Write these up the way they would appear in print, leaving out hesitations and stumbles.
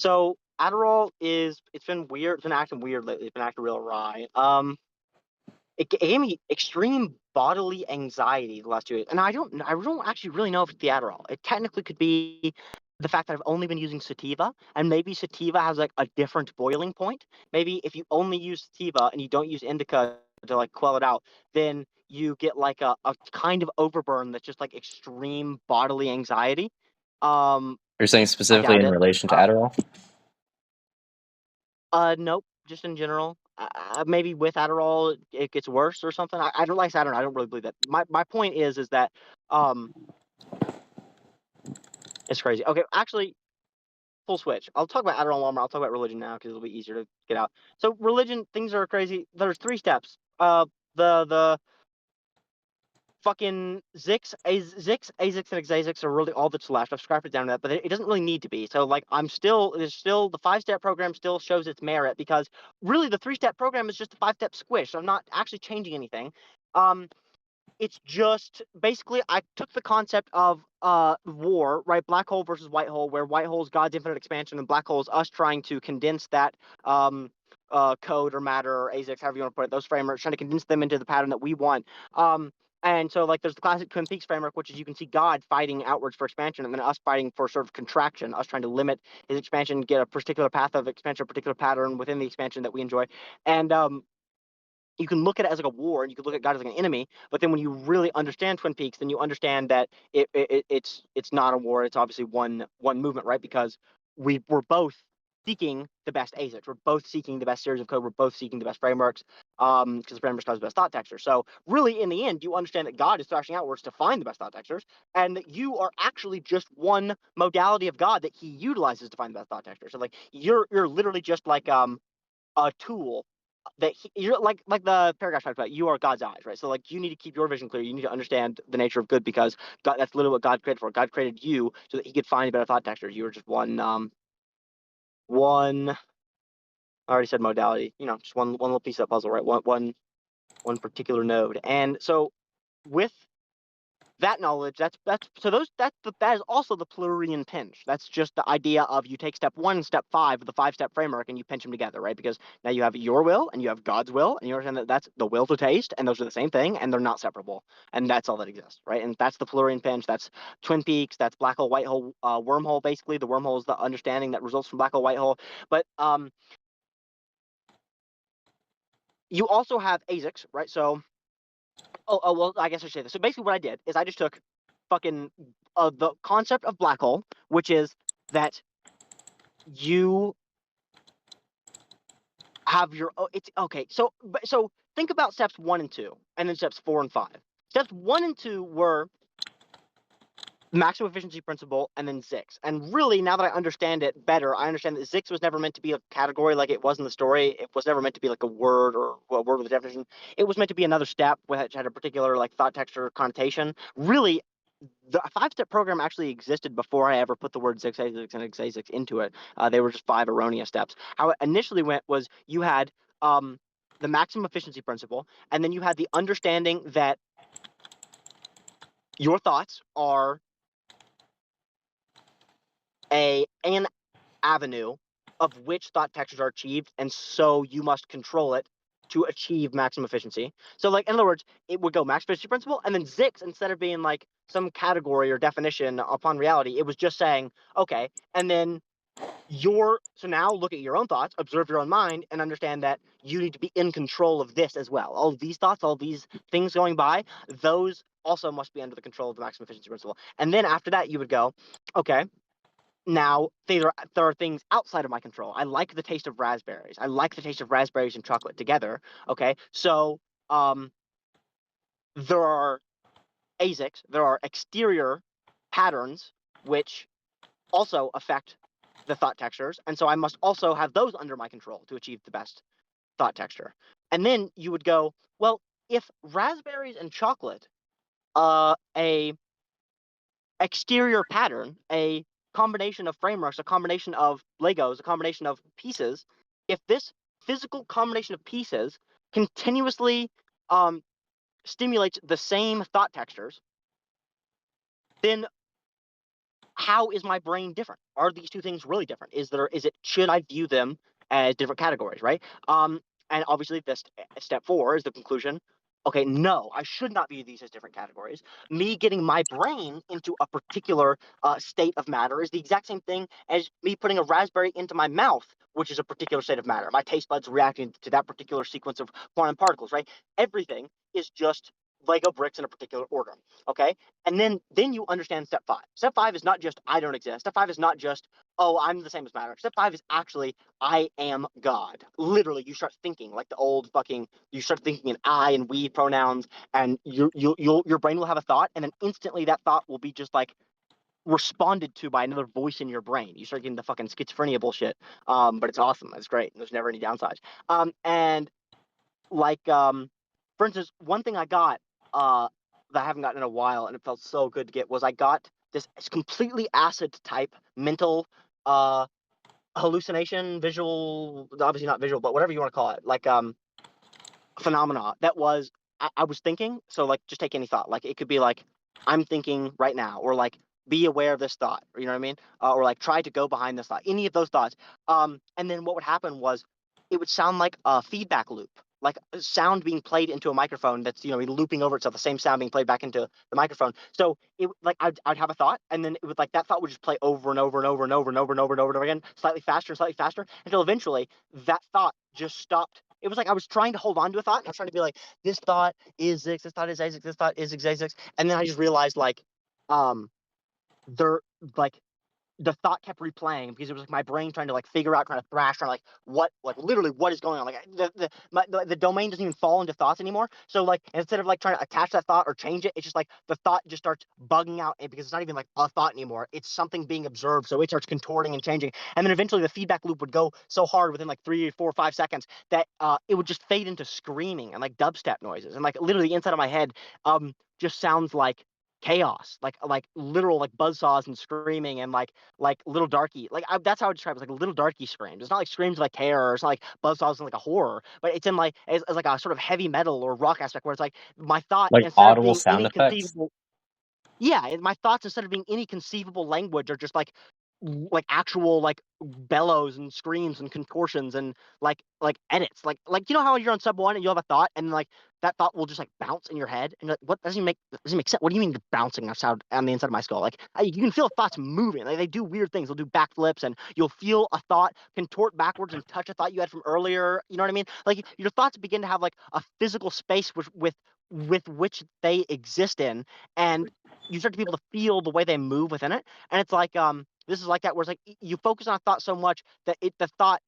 So Adderall it's been weird. It's been acting weird lately. It's been acting real awry. It gave me extreme bodily anxiety the last 2 days, and I don't actually really know if it's the Adderall. It technically could be the fact that I've only been using sativa, and maybe sativa has like a different boiling point. Maybe if you only use sativa and you don't use indica to like quell it out, then you get like a kind of overburn that's just like extreme bodily anxiety. Um, You're saying I specifically doubt in it. relation to Uh, Adderall? Nope, just in general. Maybe with Adderall it gets worse or something. I don't like I don't know. I don't really believe that. My point is that um it's crazy. Okay, actually, full switch. I'll talk about Adderall longer. I'll talk about religion now because it'll be easier to get out. So religion, things are crazy. There's 3 steps. The fucking Zix, Azyx, and xzaayzyx are really all that's left. I've scrapped it down to that, but it doesn't really need to be. So like there's still the 5-step program still shows its merit because really the 3-step program is just a 5-step squish. So I'm not actually changing anything. Um, it's just basically I took the concept of war, right? Black hole versus white hole, where white hole is God's infinite expansion and black hole is us trying to condense that code or matter or ASICs, however you want to put it, those frameworks, trying to condense them into the pattern that we want. And so like there's the classic Twin Peaks framework, which is you can see God fighting outwards for expansion and then us fighting for sort of contraction, us trying to limit his expansion, get a particular path of expansion, a particular pattern within the expansion that we enjoy. And you can look at it as like a war and you can look at God as like an enemy, but then when you really understand Twin Peaks, then you understand that it's not a war. It's obviously one movement, right? Because we're both seeking the best ASICs. We're both seeking the best series of code. We're both seeking the best frameworks, because the frameworks cause the best thought texture. So really, in the end, you understand that God is thrashing outwards to find the best thought textures, and that you are actually just one modality of God that He utilizes to find the best thought texture. So like you're literally just like a tool you're like the paragraph talked about. You are God's eyes, right? So like you need to keep your vision clear. You need to understand the nature of good because God, that's literally what God created for. God created you so that He could find better thought textures. You were just one. I already said modality. Just one little piece of that puzzle, right? One particular node. And so with that knowledge, that's so those that is also the pleromian pinch. That's just the idea of you take step 1 and step 5 of the 5-step framework and you pinch them together, right? Because now you have your will and you have God's will, and you understand that that's the will to taste, and those are the same thing, and they're not separable, and that's all that exists, right? And that's the pleromian pinch. That's Twin Peaks. That's black hole, white hole, wormhole. Basically, the wormhole is the understanding that results from black hole, white hole. But you also have ASICs, right? So well, I guess I should say this. So basically, what I did is I just took fucking the concept of black hole, which is that you have your. Oh, it's okay. So think about steps 1 and 2, and then steps 4 and 5. Steps 1 and 2 were maximum efficiency principle and then Zix. And really, now that I understand it better, I understand that Zix was never meant to be a category like it was in the story. It was never meant to be like a word or a word with a definition. It was meant to be another step which had a particular like thought texture connotation. Really, the 5-step program actually existed before I ever put the word xzaayzyx and xzaayzyx into it. They were just 5 erroneous steps. How it initially went was you had the maximum efficiency principle, and then you had the understanding that your thoughts are an avenue of which thought textures are achieved, and so you must control it to achieve maximum efficiency. So, like in other words, it would go max efficiency principle, and then Zix, instead of being like some category or definition upon reality, it was just saying, okay, and then so now look at your own thoughts, observe your own mind, and understand that you need to be in control of this as well. All of these thoughts, all these things going by, those also must be under the control of the maximum efficiency principle. And then after that, you would go, okay, now there are things outside of my control. I like the taste of raspberries. I like the taste of raspberries and chocolate together. Okay, so there are ASICs, there are exterior patterns which also affect the thought textures, and so I must also have those under my control to achieve the best thought texture. And then you would go, well, if raspberries and chocolate, a exterior pattern, a combination of frameworks, a combination of Legos, a combination of pieces, if this physical combination of pieces continuously stimulates the same thought textures, then how is my brain different? Are these two things really different? Should I view them as different categories, right? And obviously this step 4 is the conclusion. Okay, no, I should not view these as different categories. Me getting my brain into a particular state of matter is the exact same thing as me putting a raspberry into my mouth, which is a particular state of matter. My taste buds reacting to that particular sequence of quantum particles, right? Everything is just Lego bricks in a particular order. Okay, and then you understand step 5. Step 5 is not just I don't exist. Step 5 is not just, oh, I'm the same as matter. Step 5 is actually I am God. Literally, you start thinking like the old fucking. You start thinking in I and we pronouns, and your brain will have a thought, and then instantly that thought will be just like responded to by another voice in your brain. You start getting the fucking schizophrenia bullshit. But it's awesome. It's great. There's never any downsides. And like for instance, one thing I got that I haven't gotten in a while, and it felt so good to get, was I got this completely acid type mental uh hallucination, visual, obviously not visual, but whatever you want to call it, like phenomena that was I was thinking. So like just take any thought. Like it could be like I'm thinking right now, or like be aware of this thought, or, you know what I mean? Or like try to go behind this thought. Any of those thoughts. And then what would happen was it would sound like a feedback loop, like sound being played into a microphone that's looping over itself, the same sound being played back into the microphone. So it like I'd have a thought, and then it would like that thought would just play over and over and over and over and over and over and over and over again, slightly faster, until eventually that thought just stopped. It was like I was trying to hold on to a thought. And I was trying to be like, this thought is Zix, this thought is Azyx, this thought is xzaayzyx, and then I just realized like, um, they're like the thought kept replaying because it was like my brain trying to like figure out, trying to thrash, trying to like what, like literally what is going on. Like the domain doesn't even fall into thoughts anymore. So like instead of like trying to attach that thought or change it, it's just like the thought just starts bugging out, because it's not even like a thought anymore. It's something being observed. So it starts contorting and changing, and then eventually the feedback loop would go so hard within like 3, 4, 5 seconds that it would just fade into screaming and like dubstep noises, and like literally the inside of my head just sounds like chaos, like literal like buzzsaws and screaming, and like little darky, that's how I describe it. It's like little darky screams. It's not like screams like terror. It's not like buzzsaws in like a horror, but it's in like as like a sort of heavy metal or rock aspect, where it's like my thought, Like instead of audible being sound any effects. conceivable, yeah, my thoughts, instead of being any conceivable language, are just like actual like bellows and screams and contortions and like edits, like how you're on sub 1 and you have a thought, and like that thought will just like bounce in your head, and you're like, what, doesn't make sense. What do you mean you're bouncing outside on the inside of my skull? Like you can feel thoughts moving. Like they do weird things. They'll do backflips, and you'll feel a thought contort backwards and touch a thought you had from earlier. You know what I mean? Like your thoughts begin to have like a physical space with which they exist in, and you start to be able to feel the way they move within it. And it's like this is like that, where it's like you focus on a thought so much that the thought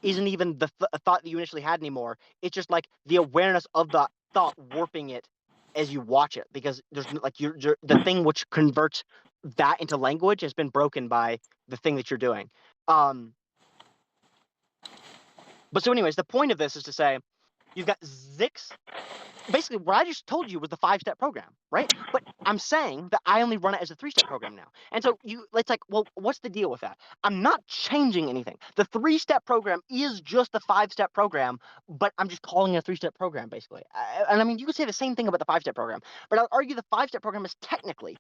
isn't even a thought that you initially had anymore. It's just like the awareness of the thought warping it as you watch it, because there's like the thing which converts that into language has been broken by the thing that you're doing. um but so anyways, the point of this is to say you've got Zix. Basically what I just told you was the 5-step program, right? But I'm saying that I only run it as a 3-step program now. And so it's like, well, what's the deal with that? I'm not changing anything. The 3-step program is just the 5-step program, but I'm just calling it a 3-step program, basically. And I mean, you could say the same thing about the 5-step program, but I'll argue the 5-step program is technically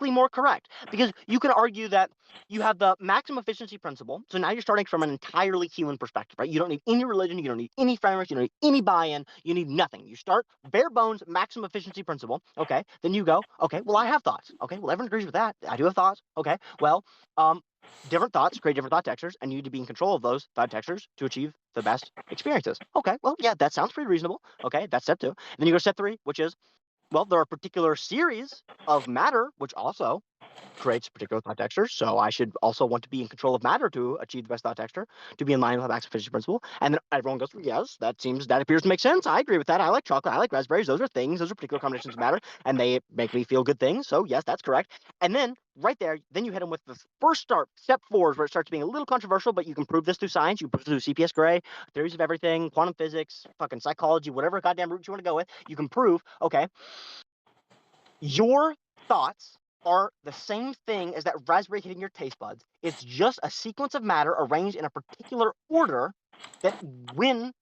more correct, because you can argue that you have the maximum efficiency principle. So now you're starting from an entirely human perspective, right? You don't need any religion, you don't need any frameworks, you don't need any buy-in, you need nothing. You start bare bones maximum efficiency principle. Okay, then you go, okay, well, I have thoughts. Okay, well, everyone agrees with that. I do have thoughts. Okay, well, um different thoughts create different thought textures, and you need to be in control of those thought textures to achieve the best experiences. Okay, well, yeah, that sounds pretty reasonable. Okay, that's step 2. And then you go to step 3, which is, well, there are a particular series of matter which also creates particular thought textures. So I should also want to be in control of matter to achieve the best thought texture, to be in line with the maximum efficiency principle. And then everyone goes, yes, that appears to make sense. I agree with that. I like chocolate. I like raspberries. Those are things. Those are particular combinations of matter, and they make me feel good things. So yes, that's correct. And then right there, then you hit them with the first step 4, is where it starts being a little controversial, but you can prove this through science. You prove through CPS Gray, theories of everything, quantum physics, fucking psychology, whatever goddamn route you want to go with. You can prove, okay, your thoughts are the same thing as that raspberry hitting your taste buds. It's just a sequence of matter arranged in a particular order, that when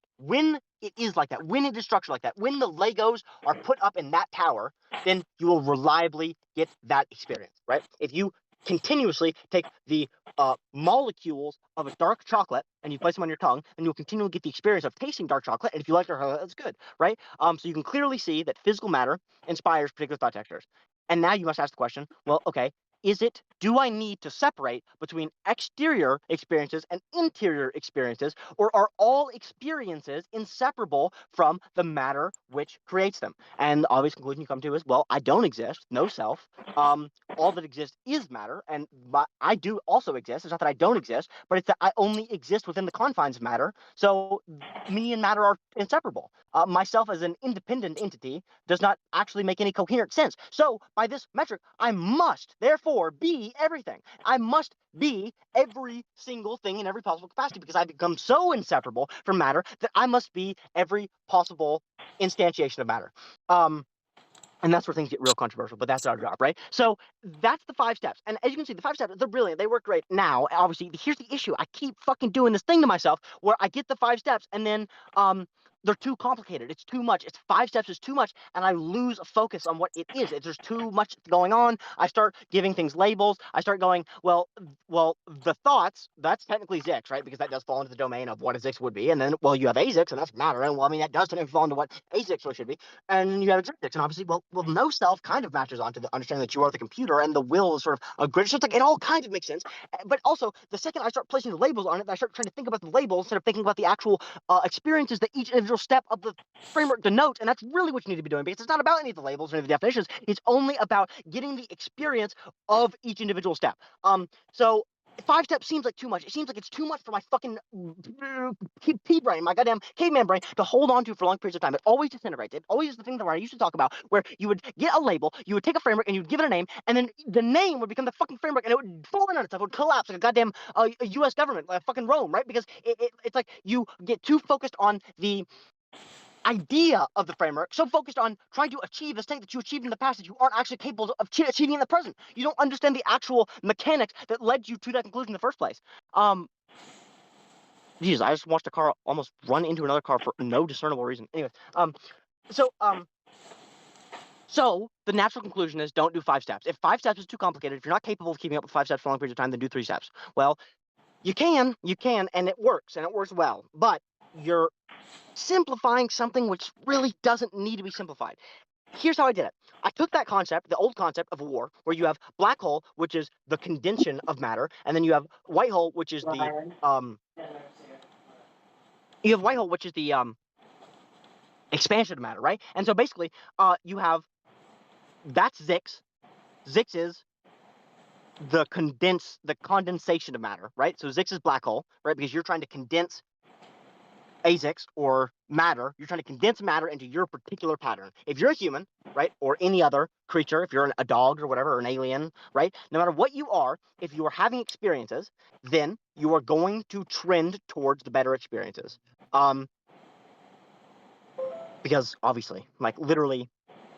it is like that, when it is structured like that, when the Legos are put up in that tower, then you will reliably get that experience, right? If you continuously take the molecules of a dark chocolate and you place them on your tongue, and you'll continually get the experience of tasting dark chocolate. And if you like dark chocolate, that's good, right? So you can clearly see that physical matter inspires particular thought textures. And now you must ask the question, well, okay, do I need to separate between exterior experiences and interior experiences, or are all experiences inseparable from the matter which creates them? And the obvious conclusion you come to is, well, I don't exist, no self. All that exists is matter, and I do also exist. It's not that I don't exist, but it's that I only exist within the confines of matter. So me and matter are inseparable. Myself as an independent entity does not actually make any coherent sense. So by this metric, I must therefore be everything. I must be every single thing in every possible capacity, because I become so inseparable from matter that I must be every possible instantiation of matter. And that's where things get real controversial, but that's our job, right? So that's the 5 steps. And as you can see, the 5 steps, they're brilliant. They work great. Now, obviously, here's the issue. I keep fucking doing this thing to myself where I get the 5 steps and then they're too complicated. It's too much. It's 5 steps is too much, and I lose focus on what it is. There's too much going on. I start giving things labels. I start going, well, the thoughts, that's technically Zix, right? Because that does fall into the domain of what a Zix would be. And then, well, you have azyx, and that's matter. And well, I mean, that does technically fall into what azyx should be. And you have xzaayzyx, and obviously, well, no self kind of matches onto the understanding that you are the computer, and the will is sort of a grid. So it's like it all kind of makes sense. But also, the second I start placing the labels on it, I start trying to think about the labels instead of thinking about the actual experiences that each individual step of the framework denotes. And that's really what you need to be doing, because it's not about any of the labels or any of the definitions. It's only about getting the experience of each individual step. So 5 steps seems like too much. It seems like it's too much for my fucking pea brain, my goddamn caveman brain, to hold on to for long periods of time. It always disintegrates. It always is the thing that I used to talk about, where you would get a label, you would take a framework, and you'd give it a name, and then the name would become the fucking framework, and it would fall in on itself. It would collapse like a goddamn U.S. government, like fucking Rome, right? Because it's like you get too focused on the idea of the framework, so focused on trying to achieve a state that you achieved in the past that you aren't actually capable of achieving in the present. You don't understand the actual mechanics that led you to that conclusion in the first place. Jesus, I just watched a car almost run into another car for no discernible reason. Anyways, so the natural conclusion is, don't do 5 steps. If 5 steps is too complicated, if you're not capable of keeping up with 5 steps for long periods of time, then do 3 steps. Well, you can, and it works well, but you're simplifying something which really doesn't need to be simplified. Here's how I did it. I took that concept, the old concept of a war, where you have black hole, which is the condensation of matter, and then you have white hole, which is the expansion of matter, right? And so basically, you have that's Zix. Zix is the condensation of matter, right? So Zix is black hole, right? Because you're trying to condense azyx or matter. You're trying to condense matter into your particular pattern. If you're a human, right, or any other creature, if you're a dog or whatever, or an alien, right, no matter what you are, if you are having experiences, then you are going to trend towards the better experiences. Because obviously, like literally,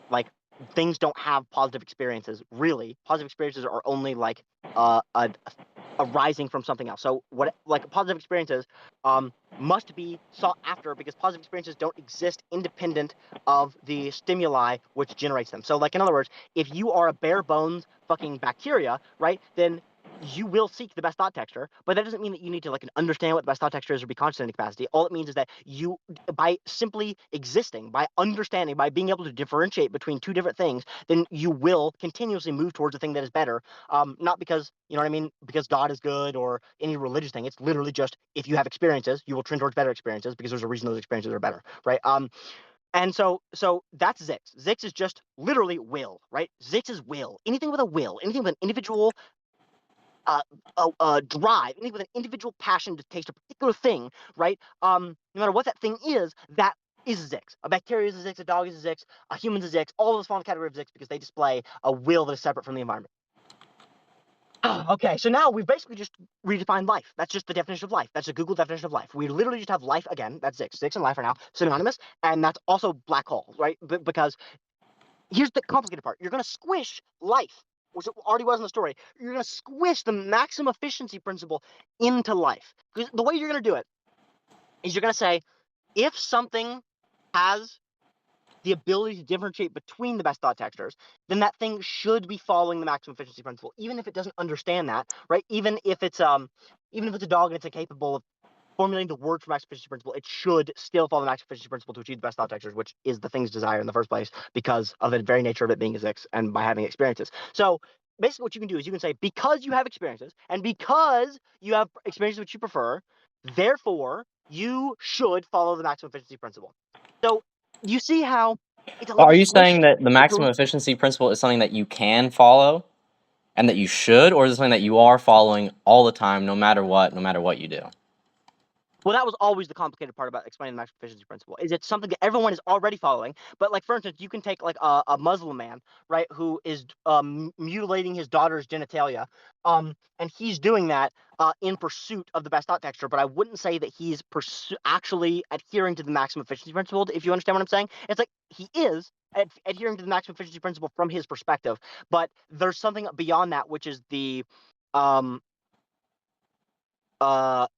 like things don't have positive experiences. Really, positive experiences are only like a arising from something else. So what, like positive experiences must be sought after, because positive experiences don't exist independent of the stimuli which generates them. So like, in other words, if you are a bare bones fucking bacteria, right, then you will seek the best thought texture, but that doesn't mean that you need to like understand what the best thought texture is or be conscious in any capacity. All it means is that you, by simply existing, by understanding, by being able to differentiate between two different things, then you will continuously move towards the thing that is better. Not because, you know what I mean, because God is good or any religious thing. It's literally just, if you have experiences, you will trend towards better experiences because there's a reason those experiences are better, right? And so that's Zix. Zix is just literally will, right? Zix is will. Anything with a will, anything with an individual drive, anything with an individual passion to taste a particular thing, right? No matter what that thing is, that is a Zix. A bacteria is a Zix, a dog is a Zix, a human's a Zix. All of those fall in the category of Zix because they display a will that is separate from the environment. Okay, so now we've basically just redefined life. That's just the definition of life. That's a Google definition of life. We literally just have life again. That's Zix. Zix and life are now synonymous, and that's also black hole, right? Because here's the complicated part. You're going to squish life, which it already was in the story. You're going to squish the maximum efficiency principle into life. Because the way you're going to do it is you're going to say, if something has the ability to differentiate between the best thought textures, then that thing should be following the maximum efficiency principle, even if it doesn't understand that, right? Even if it's a dog and it's incapable of formulating the word for maximum efficiency principle, it should still follow the maximum efficiency principle to achieve the best thought textures, which is the thing's desire in the first place because of the very nature of it being a Zix and by having experiences. So basically what you can do is you can say, because you have experiences and because you have experiences which you prefer, therefore you should follow the maximum efficiency principle. So you see how it's a little Are you saying squished. that the maximum efficiency principle is something that you can follow and that you should, or is it something that you are following all the time, no matter what you do? Well, that was always the complicated part about explaining the maximum efficiency principle. Is it's something that everyone is already following. But like, for instance, you can take like a Muslim man, right, who is mutilating his daughter's genitalia, and he's doing that in pursuit of the best thought texture. But I wouldn't say that he's actually adhering to the maximum efficiency principle. If you understand what I'm saying, it's like he is adhering to the maximum efficiency principle from his perspective, but there's something beyond that, which is the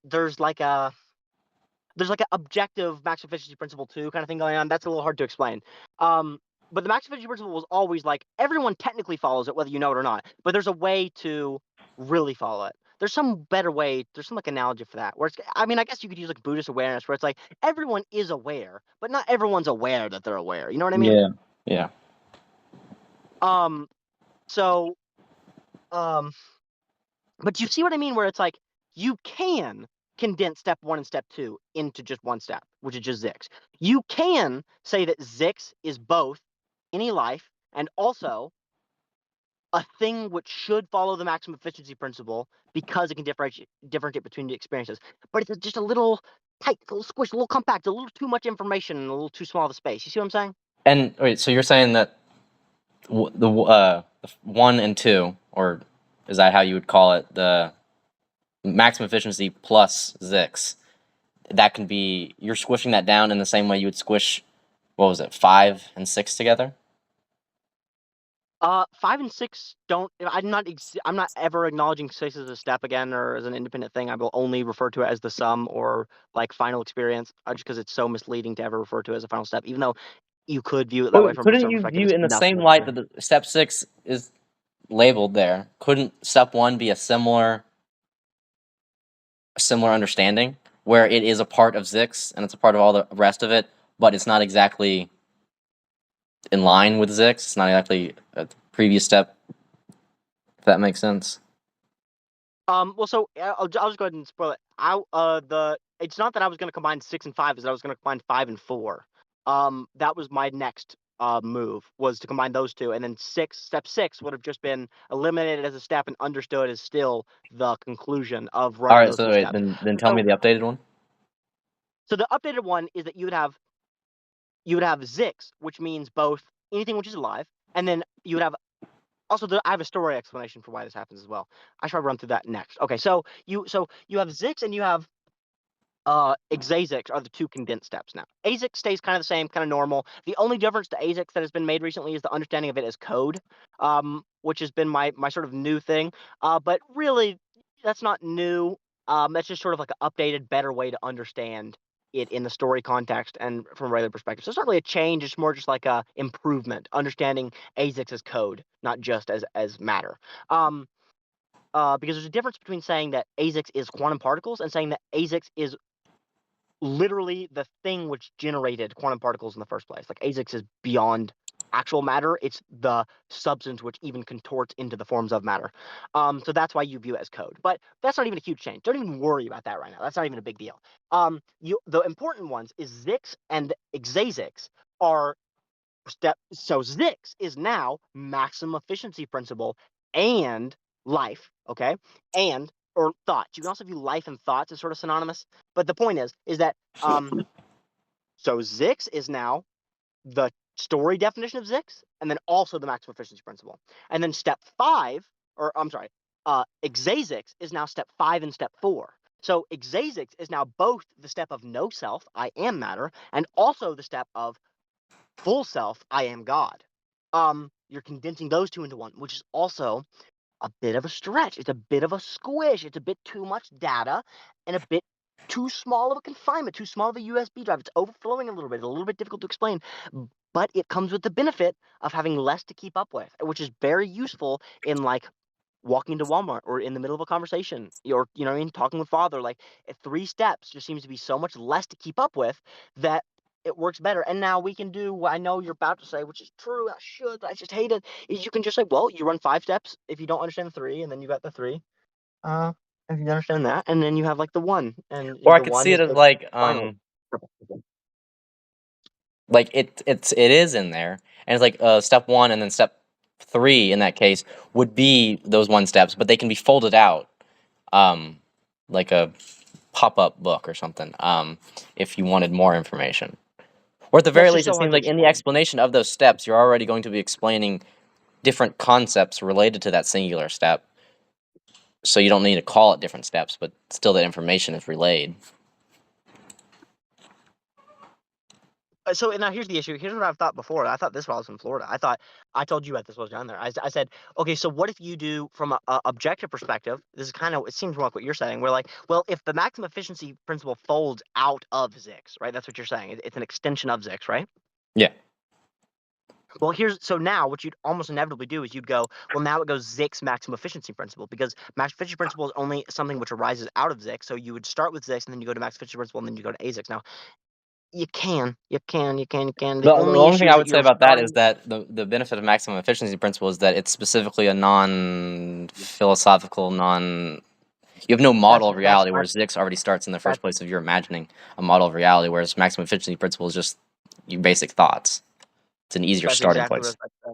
there's like a an objective max efficiency principle too kind of thing going on. That's a little hard to explain. But the max efficiency principle was always like everyone technically follows it, whether you know it or not. But there's a way to really follow it. There's some better way. There's some like analogy for that. Where it's, I mean, I guess you could use like Buddhist awareness, where it's like everyone is aware, but not everyone's aware that they're aware. You know what I mean? Yeah. Yeah. Um. So. Um. But you see what I mean? Where it's like you can condense step 1 and step 2 into just one step, which is just Zix. You can say that Zix is both any life and also a thing which should follow the maximum efficiency principle because it can differentiate between the experiences. But it's just a little tight, a little squished, a little compact, a little too much information and a little too small of a space. You see what I'm saying? And wait, so you're saying that the 1 and 2, or is that how you would call it, the maximum efficiency plus Zix? That can be, you're squishing that down in the same way you would squish, what was it, 5 and 6 together? 5 and 6 don't. I'm not ever acknowledging 6 as a step again or as an independent thing. I will only refer to it as the sum or like final experience, just because it's so misleading to ever refer to it as a final step. Even though you could view it that way But from a couldn't certain you perspective, view it's it in the same nothing. light that the step 6 is labeled there? Couldn't step 1 be a similar understanding where it is a part of Zix and it's a part of all the rest of it, but it's not exactly in line with Zix. It's not exactly a previous step. If that makes sense. Well, so I'll just go ahead and spoil it. It's not that I was going to combine 6 and 5, is that I was going to combine 5 and 4. That was my next move, was to combine those two, and then step 6 would have just been eliminated as a step and understood as still the conclusion of All running right. those So two wait, steps. then tell me So, the updated one. so the updated one is that you would have Zix, which means both anything which is alive, and then you would have also I have a story explanation for why this happens as well. I should run through that next. Okay, so you have Zix and you have xzaayzyx are the two condensed steps now. Azyx stays kind of the same, kind of normal. The only difference to azyx that has been made recently is the understanding of it as code, which has been my sort of new thing. But really, that's not new. That's just sort of like an updated, better way to understand it in the story context and from a regular perspective. So it's not really a change. It's more just like a improvement, understanding azyx as code, not just as matter. Because there's a difference between saying that azyx is quantum particles and saying that azyx is literally the thing which generated quantum particles in the first place. Like azyx is beyond actual matter; it's the substance which even contorts into the forms of matter. So that's why you view it as code. But that's not even a huge change. Don't even worry about that right now. That's not even a big deal. The important ones is Zix and xzaayzyx are step. So Zix is now maximum efficiency principle and life. Okay, and or thoughts. You can also view life and thoughts as sort of synonymous. But the point is that so Zix is now the story definition of Zix, and then also the maximum efficiency principle. And then step 5, or I'm sorry, xzaayzyx is now step 5 and step 4. So xzaayzyx is now both the step of no self, I am matter, and also the step of full self, I am God. You're condensing those two into one, which is also a bit of a stretch. It's a bit of a squish. It's a bit too much data and a bit too small of a confinement, too small of a USB drive. It's overflowing a little bit difficult to explain, but it comes with the benefit of having less to keep up with, which is very useful in like walking to Walmart or in the middle of a conversation or, you know what I mean, talking with father. Like 3 steps just seems to be so much less to keep up with that it works better. And now we can do what I know you're about to say, which is true. I should, I just hate it. Is you can just say, well, you run 5 steps if you don't understand the 3, and then you got the 3. Uh, if you understand that, and then you have like the 1, and Or I the could 1 see it is as the final. like it is in there, and it's like step 1 and then step 3 in that case would be those 1 steps, but they can be folded out, um, like a pop-up book or something, if you wanted more information. Or at the Well, very it's least, just it so hard seems to like in the explain. explanation of those steps, you're already going to be explaining different concepts related to that singular step. So you don't need to call it different steps, but still that information is relayed. So now here's the issue. Here's what I've thought before. I thought this while I was in Florida. I told you about this while I was down there. I said, okay, so what if you do from a objective perspective? This is kind of, it seems like what you're saying. We're like, well, if the maximum efficiency principle folds out of Zix, right? That's what you're saying. It's an extension of Zix, right? Yeah. Well, so now what you'd almost inevitably do is you'd go, well, now it goes Zix maximum efficiency principle, because maximum efficiency principle is only something which arises out of Zix. So you would start with Zix and then you go to maximum efficiency principle and then you go to azyx. Now you can. The The only only issue thing is I that would say you're about that is starting. that the benefit of maximum efficiency principle is that it's specifically a non-philosophical, non. You have no model of reality, whereas Zix already starts in the first That's place of you're imagining a model of reality, whereas maximum efficiency principle is just your basic thoughts. It's an easier that's starting exactly what place. I said.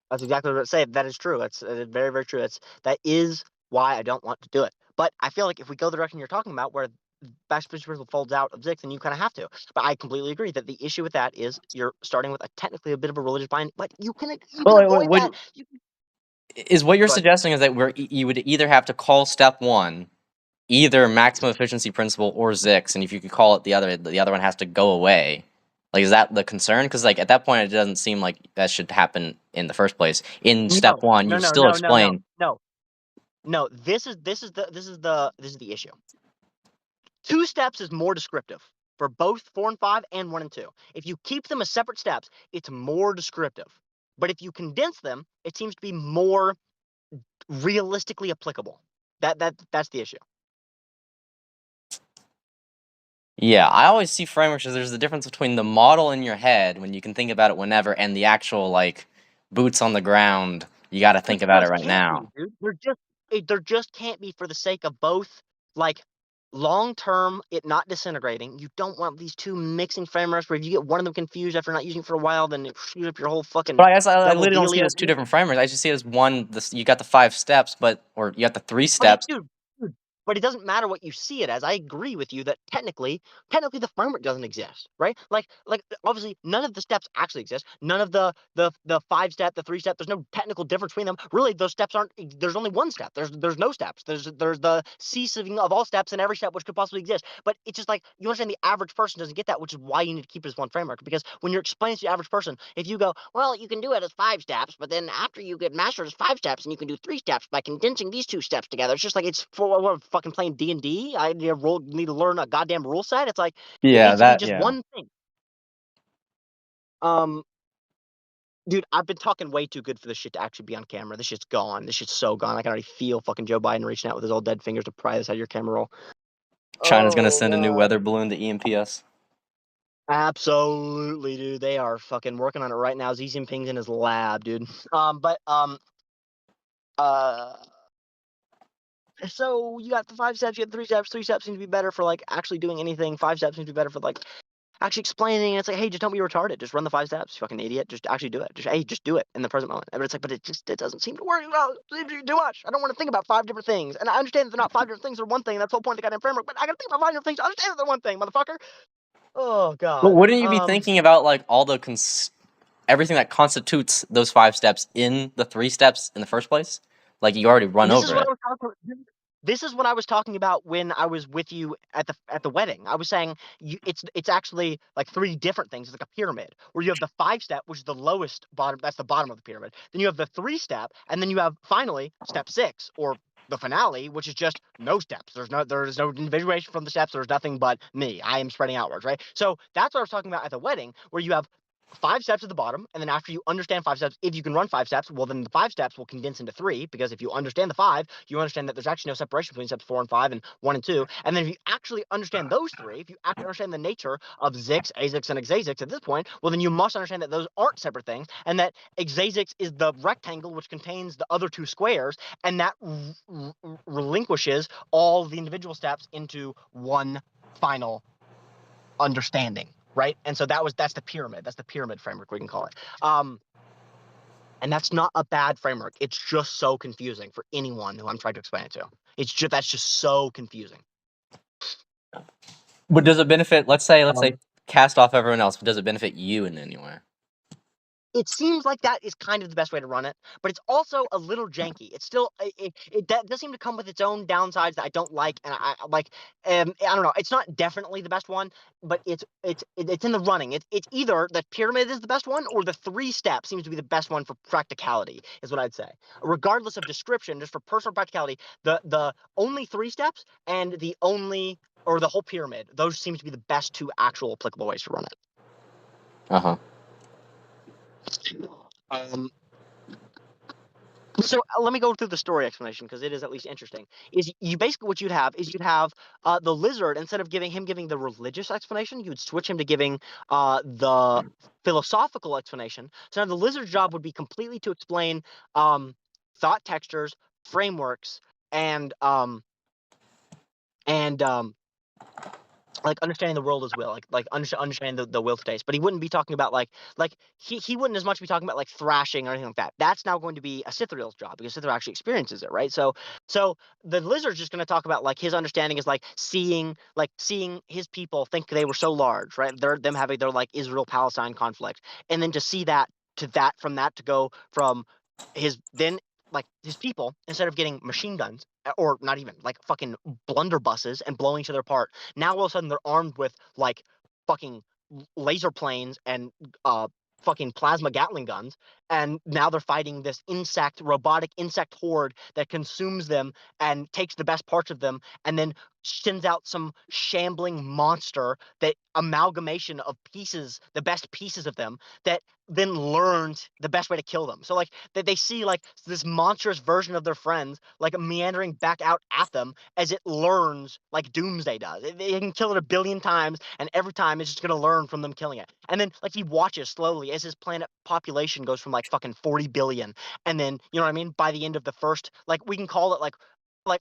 That's exactly what I said. That is true. That's very, very true. That is why I don't want to do it. But I feel like if we go the direction you're talking about, where maximum efficiency principle folds out of Zix, then you kind of have to. But I completely agree that the issue with that is you're starting with technically a bit of a religious bind, but you can Well, avoid that. is what you're Go ahead. suggesting is that you would either have to call step 1 either maximum efficiency principle or Zix, and if you could call it the other one has to go away. Like, is that the concern? Because like at that point, it doesn't seem like that should happen in the first place. In step No, 1, no, you no, still no, no, no, explain. no, no. This is the issue. 2 steps is more descriptive for both 4 and 5 and 1 and 2. If you keep them as separate steps, it's more descriptive. But if you condense them, it seems to be more realistically applicable. That's the issue. Yeah, I always see frameworks as there's the difference between the model in your head when you can think about it whenever, and the actual like boots on the ground. You got to There think about it just right can't be, now. dude. There just can't be, for the sake of both, like, long term it not disintegrating. You don't want these two mixing frameworks where if you get one of them confused after not using it for a while, then it screws up your whole fucking But I guess I double literally don't see it dealio. as two different frameworks. I just see it as one. You got the 5 steps, or you got the 3 steps. Dude, but it doesn't matter what you see it as. I agree with you that technically the framework doesn't exist, right? Like obviously none of the steps actually exist. None of the 5 step, the 3 step. There's no technical difference between them. Really, those steps aren't. There's only one step. There's no steps. There's the ceasing of all steps in every step which could possibly exist. But it's just like you understand the average person doesn't get that, which is why you need to keep it as one framework. Because when you're explaining to the average person, if you go, well, you can do it as 5 steps, but then after you get mastered as 5 steps, and you can do 3 steps by condensing these 2 steps together. It's just like it's for what, fucking playing D&D. I need to learn a goddamn rule set. It's like it Yeah, needs to be that just yeah. one thing. Um, dude, I've been talking way too good for this shit to actually be on camera. This shit's gone. This shit's so gone. I can already feel fucking Joe Biden reaching out with his old dead fingers to pry this out of your camera roll. China's gonna Oh send a new god. weather balloon to EMPS. Absolutely, dude. They are fucking working on it right now. Xi Jinping's in his lab, dude. But uh so you got the 5 steps, you got the 3 steps. 3 steps seems to be better for like actually doing anything. 5 steps seems to be better for like actually explaining. It's like, hey, just don't be retarded. Just run the 5 steps, you fucking idiot. Just actually do it. Just do it in the present moment. But it's like, but it doesn't seem to work. No, it seems to be too much. I don't want to think about 5 different things. And I understand that they're not 5 different things. They're one thing. That's the whole point of the goddamn framework. But I gotta think about 5 different things to understand that they're one thing, motherfucker. Oh But god. wouldn't you be thinking about like all the everything that constitutes those 5 steps in the 3 steps in the first place? Like you already run This is over what I it. was talking. This is what I was talking about when I was with you at the wedding. I was saying it's actually like 3 different things. It's like a pyramid where you have the 5 step, which is the lowest bottom. That's the bottom of the pyramid. Then you have the 3 step, and then you have finally step 6 or the finale, which is just no steps. There's no individuation from the steps. There's nothing but me. I am spreading outwards, right? So that's what I was talking about at the wedding, where you have 5 steps at the bottom, and then after you understand 5 steps, if you can run 5 steps, well, then the 5 steps will condense into 3, because if you understand the 5, you understand that there's actually no separation between steps 4 and 5 and 1 and 2. And then if you actually understand those 3, if you actually understand the nature of xzaayzyx, azyx, and xzaayzyx at this point, well, then you must understand that those aren't separate things, and that xzaayzyx is the rectangle which contains the other 2 squares, and that relinquishes all the individual steps into one final understanding, right? And so that's the pyramid. That's the pyramid framework, we can call it. And that's not a bad framework. It's just so confusing for anyone who I'm trying to explain it to. That's just so confusing. But does it benefit? Let's say cast off everyone else. But does it benefit you in any way? It seems like that is kind of the best way to run it, but it's also a little janky. It's still that does seem to come with its own downsides that I don't like, and I like. I don't know. It's not definitely the best one, but it's in the running. It's either the pyramid is the best one, or the 3-step seems to be the best one for practicality. Is what I'd say. Regardless of description, just for personal practicality, the only 3 steps and the whole pyramid, those seem to be the best 2 actual applicable ways to run it. Uh-huh. So let me go through the story explanation, because it is at least interesting. Is you basically what you'd have the lizard, instead of giving the religious explanation, you'd switch him to giving the philosophical explanation. So now the lizard's job would be completely to explain thought textures, frameworks, and like understanding the world as well, like understanding the will to taste. But he wouldn't be talking about like he wouldn't as much be talking about like thrashing or anything like that. That's now going to be acythrial's job, because Cythrial actually experiences it, right? So the lizard's just going to talk about like his understanding is like seeing his people think they were so large, right? Them having their like Israel-Palestine conflict, and then to see that from that to go from his then like his people, instead of getting machine guns, or not even like fucking blunderbusses and blowing each other apart, now all of a sudden they're armed with like fucking laser planes and fucking plasma Gatling guns, and now they're fighting this robotic insect horde that consumes them and takes the best parts of them, and then sends out some shambling monster, that amalgamation of pieces, the best pieces of them, that then learns the best way to kill them. So like they see like this monstrous version of their friends like meandering back out at them as it learns like Doomsday does. It can kill it 1 billion times, and every time it's just gonna learn from them killing it. And then like he watches slowly as his planet population goes from like fucking 40 billion, and then you know what I mean. By the end of the first, like we can call it like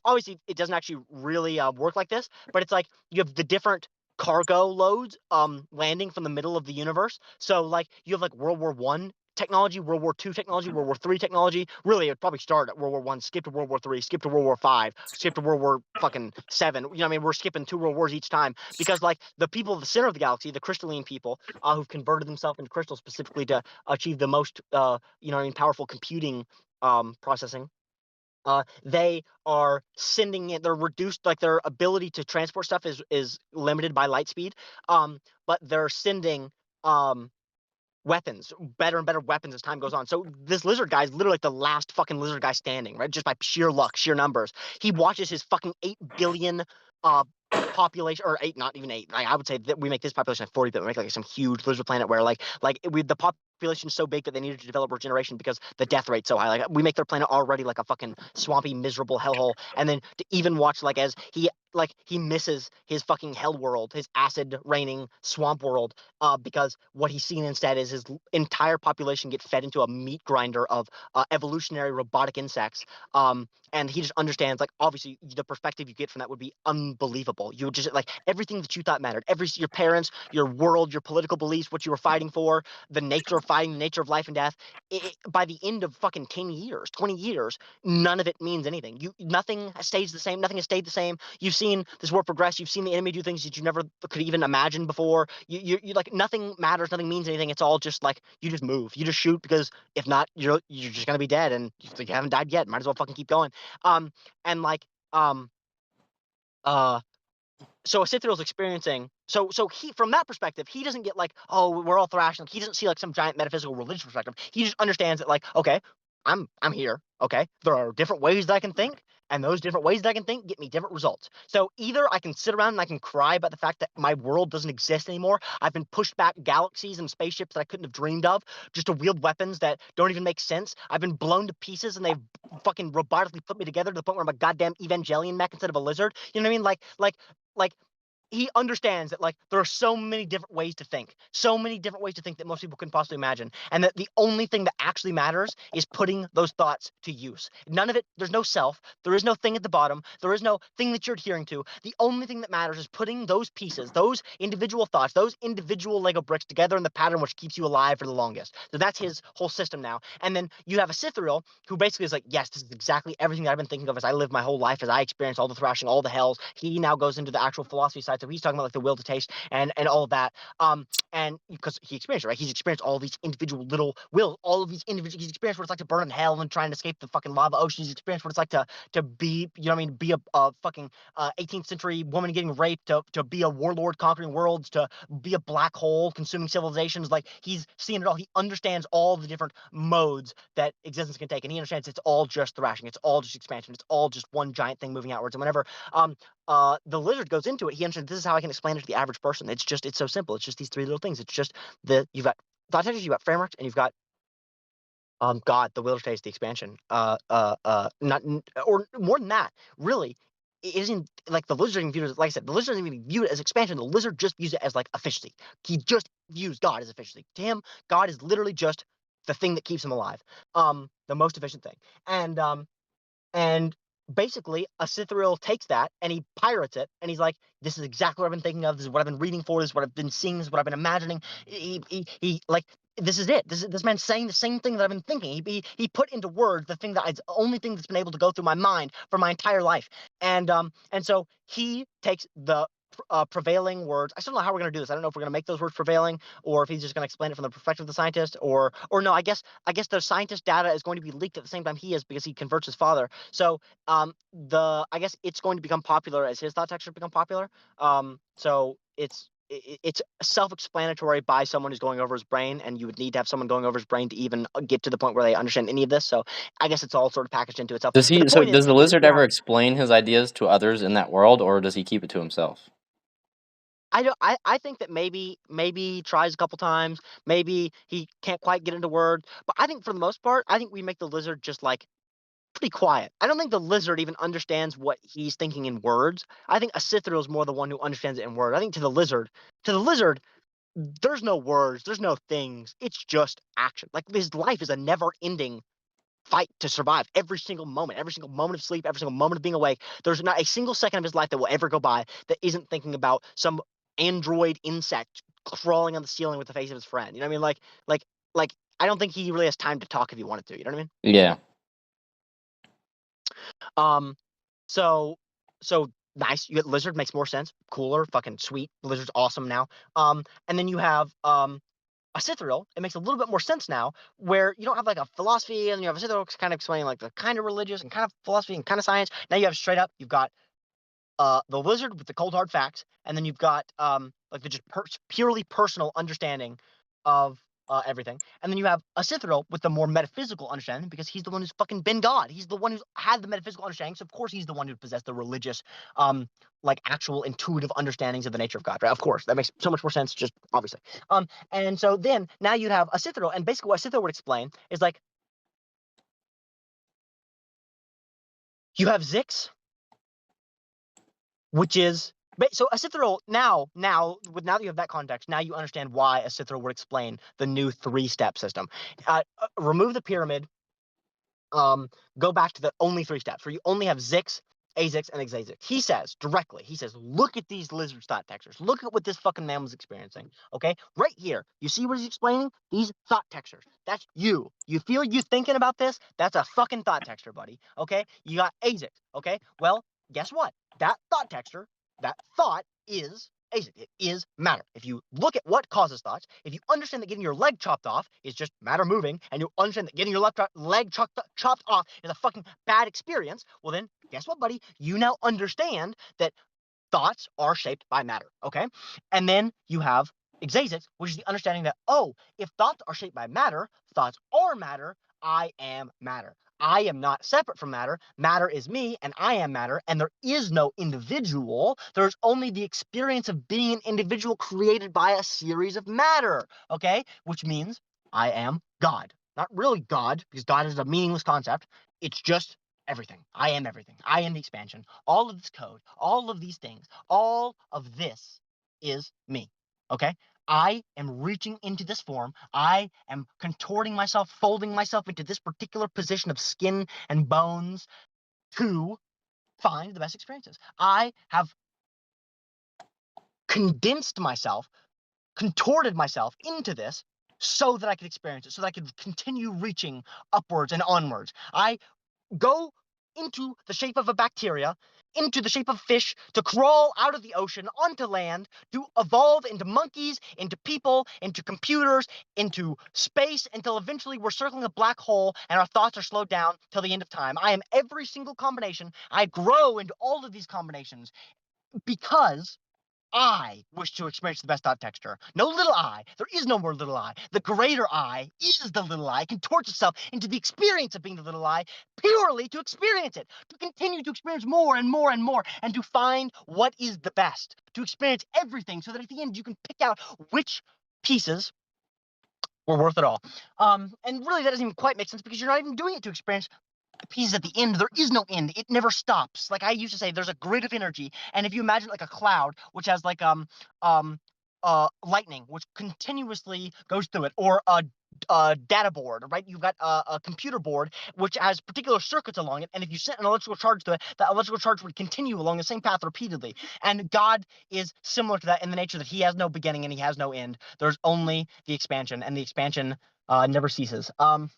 obviously it doesn't actually really work like this, but it's like you have the different cargo loads landing from the middle of the universe. So like you have like World War One technology, World War II technology, World War III technology. Really, it would probably start at World War One, skip to World War III, skip to World War Five, skip to World War fucking seven. You know what I mean? We're skipping 2 world wars each time, because like the people of the center of the galaxy, the crystalline people, who've converted themselves into crystals specifically to achieve the most you know what I mean, powerful computing processing. They are sending it. They're reduced, like their ability to transport stuff is limited by light speed. But they're sending weapons, better and better weapons as time goes on. So this lizard guy is literally like the last fucking lizard guy standing, right? Just by sheer luck, sheer numbers. He watches his fucking 8 billion population, or 8, not even 8. Like, I would say that we make this population like 40, but we make like some huge lizard planet where like the population is so big that they needed to develop regeneration because the death rate's so high. Like we make their planet already like a fucking swampy, miserable hellhole, and then to even watch like as he misses his fucking hell world, his acid raining swamp world, because what he's seen instead is his entire population get fed into a meat grinder of evolutionary robotic insects. And he just understands, like, obviously the perspective you get from that would be unbelievable. You would just like everything that you thought mattered, your parents, your world, your political beliefs, what you were fighting for, the nature of fighting, the nature of life and death. By the end of fucking 10 years, 20 years, none of it means anything. Nothing stays the same. Nothing has stayed the same. You've seen this war progress. You've seen the enemy do things that you never could even imagine before. You like nothing matters. Nothing means anything. It's all just like you just move. You just shoot, because if not, you're just gonna be dead, and you haven't died yet. Might as well fucking keep going. And like uh so Acythrial's experiencing, so he, from that perspective, he doesn't get like, oh, we're all thrashing. Like, he doesn't see like some giant metaphysical religious perspective. He just understands that like, okay, I'm here. Okay. There are different ways that I can think, and those different ways that I can think get me different results. So either I can sit around and I can cry about the fact that my world doesn't exist anymore. I've been pushed back galaxies and spaceships that I couldn't have dreamed of just to wield weapons that don't even make sense. I've been blown to pieces and they've fucking robotically put me together to the point where I'm a goddamn Evangelion mech instead of a lizard. You know what I mean? Like he understands that like there are so many different ways to think, so many different ways to think that most people couldn't possibly imagine, and that the only thing that actually matters is putting those thoughts to use. None of it, there's no self, there is no thing at the bottom, there is no thing that you're adhering to. The only thing that matters is putting those pieces, those individual thoughts, those individual Lego bricks together in the pattern which keeps you alive for the longest. So that's his whole system now. And then you have a acythrial who basically is like, yes, this is exactly everything that I've been thinking of as I live my whole life, as I experience all the thrashing, all the hells. He now goes into the actual philosophy side. So he's talking about like the will to taste and all of that. And because he experienced it, right? He's experienced all these individual little wills, all of these individual. He's experienced what it's like to burn in hell and try and escape the fucking lava ocean. He's experienced what it's like to be, you know what I mean, be a fucking 18th century woman getting raped, to be a warlord conquering worlds, to be a black hole consuming civilizations. Like he's seen it all. He understands all the different modes that existence can take, and he understands it's all just thrashing. It's all just expansion. It's all just one giant thing moving outwards. And whenever the lizard goes into it, he understands this is how I can explain it to the average person. It's so simple. It's just these three little things. It's just you've got thought textures, you've got frameworks, and you've got God, the will to taste, the expansion. Not or more than that, really. It isn't like the lizard even views it, like I said, the lizard doesn't even view it as expansion. The lizard just views it as like efficiency. He just views God as efficiency. To him, God is literally just the thing that keeps him alive. The most efficient thing. And basically, acythrial takes that and he pirates it, and he's like, "This is exactly what I've been thinking of. This is what I've been reading for. This is what I've been seeing. This is what I've been imagining." He like, this is it. This man's saying the same thing that I've been thinking. He put into words the thing that is the only thing that's been able to go through my mind for my entire life. And so he takes the prevailing words. I still don't know how we're gonna do this. I don't know if we're gonna make those words prevailing, or if he's just gonna explain it from the perspective of the scientist, or no. I guess the scientist data is going to be leaked at the same time he is because he converts his father. So I guess it's going to become popular as his thought texture become popular. So it's self-explanatory by someone who's going over his brain, and you would need to have someone going over his brain to even get to the point where they understand any of this. So I guess it's all sort of packaged into itself. Does But he? the So point is, does the lizard yeah, ever explain his ideas to others in that world, or does he keep it to himself? I don't. I think that maybe he tries a couple times. Maybe he can't quite get into words. But I think for the most part, I think we make the lizard just like pretty quiet. I don't think the lizard even understands what he's thinking in words. I think Acythrial is more the one who understands it in words. I think to the lizard, there's no words, there's no things. It's just action. Like his life is a never-ending fight to survive every single moment of sleep, every single moment of being awake. There's not a single second of his life that will ever go by that isn't thinking about some android insect crawling on the ceiling with the face of his friend. You know what I mean? Like I don't think he really has time to talk if he wanted to. You know what I mean? Yeah. Um, so so nice. You get lizard makes more sense. Cooler, fucking sweet. Lizard's awesome now. And then you have a Cythriel. It makes a little bit more sense now, where you don't have like a philosophy and you have a Cythriel kind of explaining like the kind of religious and kind of philosophy and kind of science. Now you have straight up, you've got the lizard with the cold hard facts, and then you've got like the just purely personal understanding of everything, and then you have a Cythriel with the more metaphysical understanding because he's the one who's fucking been God. He's the one who's had the metaphysical understanding, so of course he's the one who possessed the religious, like actual intuitive understandings of the nature of God. Right? Of course, that makes so much more sense. Just obviously, and so then now you'd have a Cythriel, and basically what a Cythriel would explain is like you have Zix, which is so a Cythriel now that you have that context, now you understand why a Cythriel would explain the new 3-step system. Remove the pyramid, go back to the only 3 steps where you only have Zix, Azyx, and xzaayzyx. He says directly, look at these lizard thought textures. Look at what this fucking man was experiencing. Okay, right here, you see what he's explaining? These thought textures. That's you. You feel you thinking about this? That's a fucking thought texture, buddy. Okay, you got Azyx. Okay, well, guess what? That thought texture, that thought is Azyx. It is matter. If you look at what causes thoughts, if you understand that getting your leg chopped off is just matter moving, and you understand that getting your leg chopped off is a fucking bad experience, well then, guess what, buddy? You now understand that thoughts are shaped by matter, okay? And then you have xzaayzyx, which is the understanding that, oh, if thoughts are shaped by matter, thoughts are matter, I am matter. I am not separate from matter. Matter is me, and I am matter, and there is no individual. There's only the experience of being an individual created by a series of matter, okay? Which means I am God. Not really God, because God is a meaningless concept. It's just everything. I am everything. I am the expansion. All of this code, all of these things, all of this is me, okay? I am reaching into this form. I am contorting myself, folding myself into this particular position of skin and bones to find the best experiences. I have condensed myself, contorted myself into this so that I could experience it, so that I could continue reaching upwards and onwards. I go into the shape of a bacteria, into the shape of fish, to crawl out of the ocean onto land, to evolve into monkeys, into people, into computers, into space, until eventually we're circling a black hole and our thoughts are slowed down till the end of time. I am every single combination. I grow into all of these combinations because I wish to experience the best dot texture. No little I. There is no more little I. The greater I is the little I. It contorts itself into the experience of being the little I purely to experience it, to continue to experience more and more and more, and to find what is the best, to experience everything so that at the end you can pick out which pieces were worth it all. And really that doesn't even quite make sense because you're not even doing it to experience pieces at the end. There is no end. It never stops. Like I used to say, there's a grid of energy, and if you imagine like a cloud which has like lightning which continuously goes through it, or a data board, right? You've got a computer board which has particular circuits along it, and if you sent an electrical charge to it, that electrical charge would continue along the same path repeatedly. And God is similar to that in the nature that he has no beginning and he has no end. There's only the expansion, and the expansion never ceases. And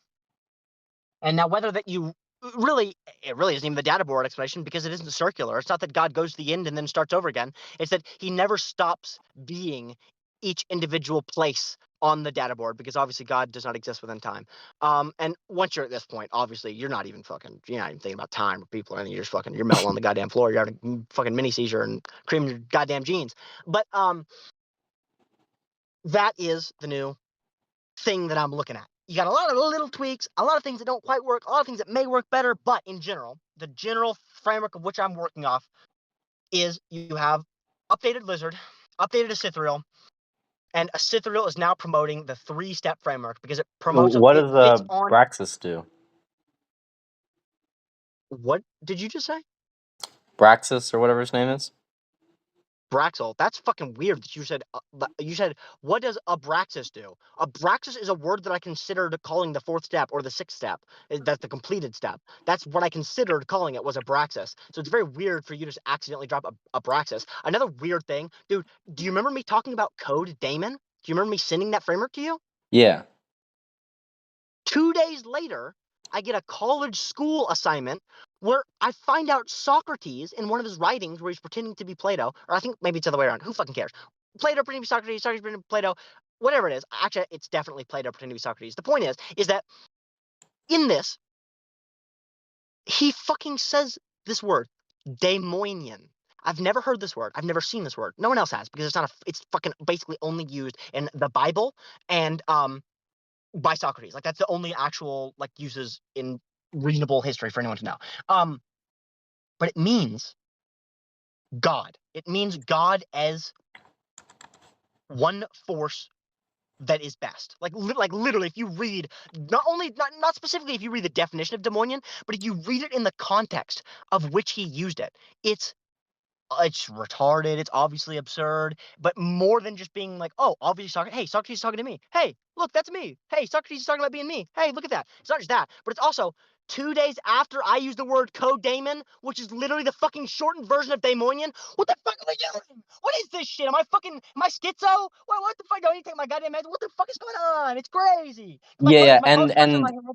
now whether that you really, it really isn't even the data board explanation because it isn't circular. It's not that God goes to the end and then starts over again. It's that he never stops being each individual place on the data board because obviously God does not exist within time. And once you're at this point, obviously you're not even thinking about time or people or anything. You're just you're melting on the goddamn floor. You're having a fucking mini seizure and creaming your goddamn jeans. But that is the new thing that I'm looking at. You got a lot of little tweaks, a lot of things that don't quite work, a lot of things that may work better, but in general, the general framework of which I'm working off is you have updated lizard, updated acythrial, and acythrial is now promoting the 3-step framework because it promotes What it does fits on. Braxis do? What did you just say? Braxis or whatever his name is. Braxel. That's fucking weird that you said what does abraxas do? Abraxas is a word that I considered calling the 4th step or the 6th step. That's the completed step. That's what I considered calling it was abraxas. So it's very weird for you to just accidentally drop abraxas. Another weird thing, dude, do you remember me talking about code daemon? Do you remember me sending that framework to you? Yeah. 2 days later, I get a college school assignment where I find out Socrates in one of his writings where he's pretending to be Plato, or I think maybe it's the other way around. Who fucking cares? Plato pretending to be Socrates, Socrates pretending to be Plato, whatever it is. Actually, it's definitely Plato pretending to be Socrates. The point is that in this, he fucking says this word, daemonian. I've never heard this word. I've never seen this word. No one else has because it's fucking basically only used in the Bible and by Socrates. Like that's the only actual like uses in reasonable history for anyone to know. But it means God. It means God as one force that is best. Like literally, if you read not specifically if you read the definition of demonian, but if you read it in the context of which he used it, it's retarded. It's obviously absurd, but more than just being like, oh, obviously Socrates. Hey, Socrates is talking to me. Hey, look, that's me. Hey, Socrates is talking about being me. Hey, look at that. It's not just that, but it's also 2 days after I use the word codaemon, which is literally the fucking shortened version of daemonian. What the fuck am I doing? What is this shit? Am I schizo? What the fuck? Do I need to take my goddamn meds? What the fuck is going on? It's crazy. Yeah, yeah, My throat's pushing my and head.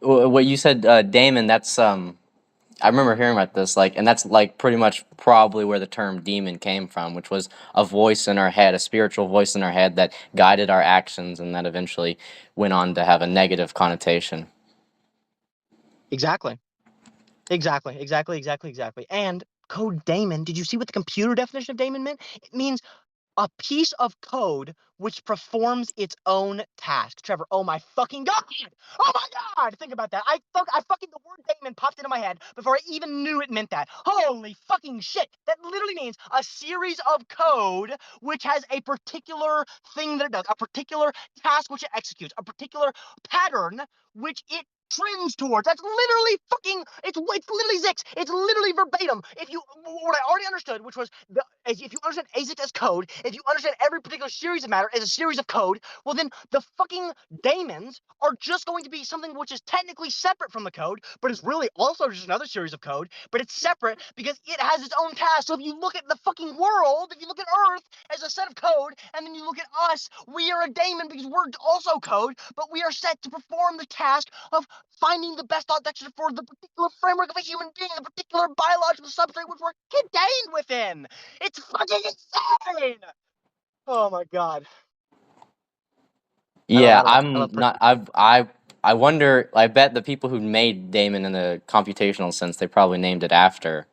what you said, Damon. That's I remember hearing about this, like, and that's like pretty much probably where the term demon came from, which was a voice in our head, a spiritual voice in our head that guided our actions, and that eventually went on to have a negative connotation. Exactly. And code daemon, did you see what the computer definition of daemon meant? It means A piece of code which performs its own task. Trevor, oh my fucking god! Oh my god! Think about that. I fucking the word daemon popped into my head before I even knew it meant that. Holy fucking shit! That literally means a series of code which has a particular thing that it does, a particular task which it executes, a particular pattern which it trends towards. That's literally fucking. It's literally Zix. It's literally verbatim. If you what I already understood, which was if you understand ASIC as code, if you understand every particular series of matter as a series of code, well then the fucking daemons are just going to be something which is technically separate from the code, but it's really also just another series of code, but it's separate because it has its own task. So if you look at the fucking world, if you look at Earth as a set of code, and then you look at us, we are a daemon because we're also code, but we are set to perform the task of finding the best architecture for the particular framework of a human being, the particular biological substrate which we're contained within. It's fucking insane! Oh my god. Yeah, I I'm love not. I wonder. I bet the people who made daemon in the computational sense, they probably named it after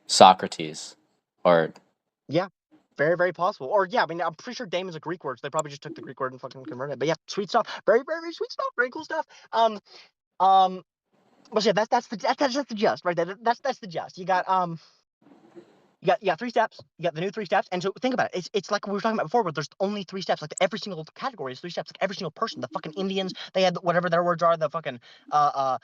Socrates, or yeah. Very, very possible. Or yeah, I mean, I'm pretty sure daemon's a Greek word, so they probably just took the Greek word and fucking converted it. But yeah, sweet stuff. Very, very, very sweet stuff. Very cool stuff. Um, but yeah, that's the gist, right? That's the gist. You got 3 steps. You got the new 3 steps, and so think about it. It's like we were talking about before, where there's only 3 steps. Like every single category is 3 steps. Like every single person. The fucking Indians, they had whatever their words are. The fucking I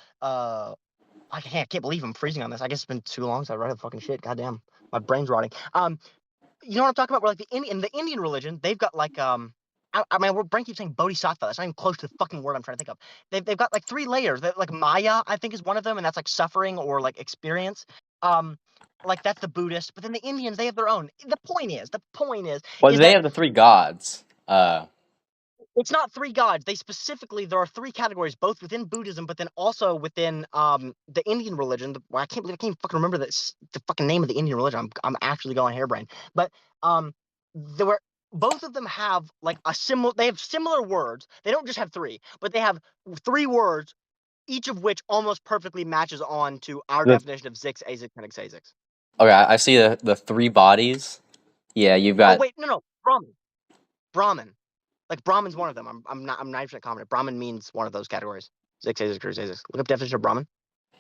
can't believe I'm freezing on this. I guess it's been too long since I read the fucking shit. Goddamn, my brain's rotting. You know what I'm talking about? Where like the Indian religion, they've got like I mean, brain keeps saying bodhisattva. That's not even close to the fucking word I'm trying to think of. They've got like 3 layers. Like Maya, I think, is one of them, and that's like suffering or like experience. Um, like that's the Buddhist, but then the Indians, they have their own. The point is well, is they that have the three gods. it's not 3 gods. There are 3 categories, both within Buddhism, but then also within the Indian religion. I can't believe I can't fucking remember the fucking name of the Indian religion. I'm actually going harebrained. But there were both of them have like a similar. They have similar words. They don't just have 3, but they have 3 words, each of which almost perfectly matches on to our The definition of Zix, Azyx, and xzaayzyx. Okay, I see the 3 bodies. Yeah, you've Oh got. wait, no, Brahmin. Like Brahmin's one of them. I'm 90% confident. Brahmin means one of those categories. Zix, Azyx, or xzaayzyx. Look up definition of Brahmin.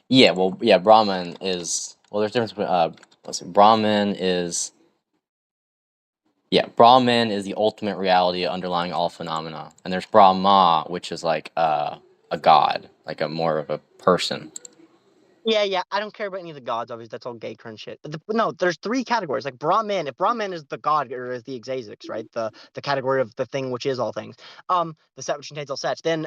Yeah, well, yeah, Brahman is. Well, there's a difference between. Let's see, Brahman is. Yeah, Brahman is the ultimate reality underlying all phenomena, and there's Brahma, which is like a god, like a more of a person. Yeah. I don't care about any of the gods, obviously. That's all gay cringe shit. But no, there's 3 categories. Like Brahmin, if Brahmin is the god or is the xzaayzyx, right? The category of the thing which is all things. The set which contains all sets. Then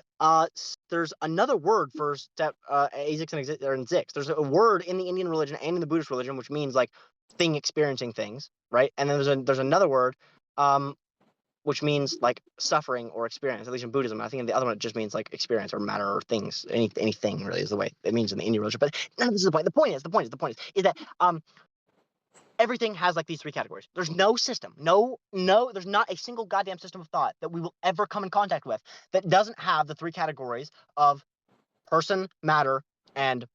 there's another word for step azyx and zix. There's a word in the Indian religion and in the Buddhist religion which means like thing experiencing things, right? And then there's another word um which means like suffering or experience, at least in Buddhism. I think in the other one it just means like experience or matter or things. Anything really is the way it means in the Indian religion. But none of this is the point. The point is that everything has like these 3 categories. There's no system, there's not a single goddamn system of thought that we will ever come in contact with that doesn't have the 3 categories of person, matter, and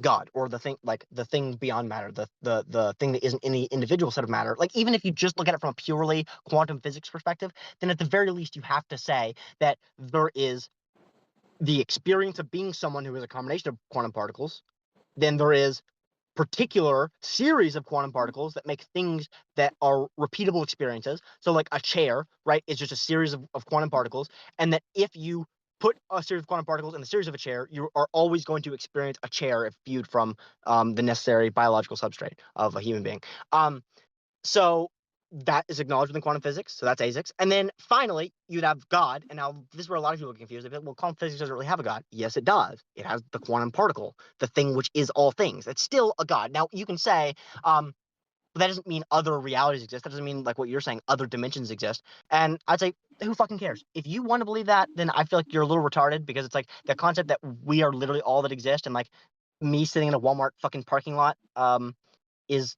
God, or the thing, like the thing beyond matter, the thing that isn't any individual set of matter. Like even if you just look at it from a purely quantum physics perspective, then at the very least you have to say that there is the experience of being someone who is a combination of quantum particles. Then there is particular series of quantum particles that make things that are repeatable experiences. So like a chair, right, is just a series of quantum particles. And that if you put a series of quantum particles in the series of a chair, you are always going to experience a chair if viewed from the necessary biological substrate of a human being. So that is acknowledged within quantum physics. So that's ASICS. And then finally, you'd have God. And now this is where a lot of people get confused. They be like, well, quantum physics doesn't really have a God. Yes, it does. It has the quantum particle, the thing which is all things. It's still a God. Now you can say, but that doesn't mean other realities exist. That doesn't mean like what you're saying, other dimensions exist. And I'd say, who fucking cares? If you want to believe that, then I feel like you're a little retarded because it's like the concept that we are literally all that exist, and like me sitting in a Walmart fucking parking lot is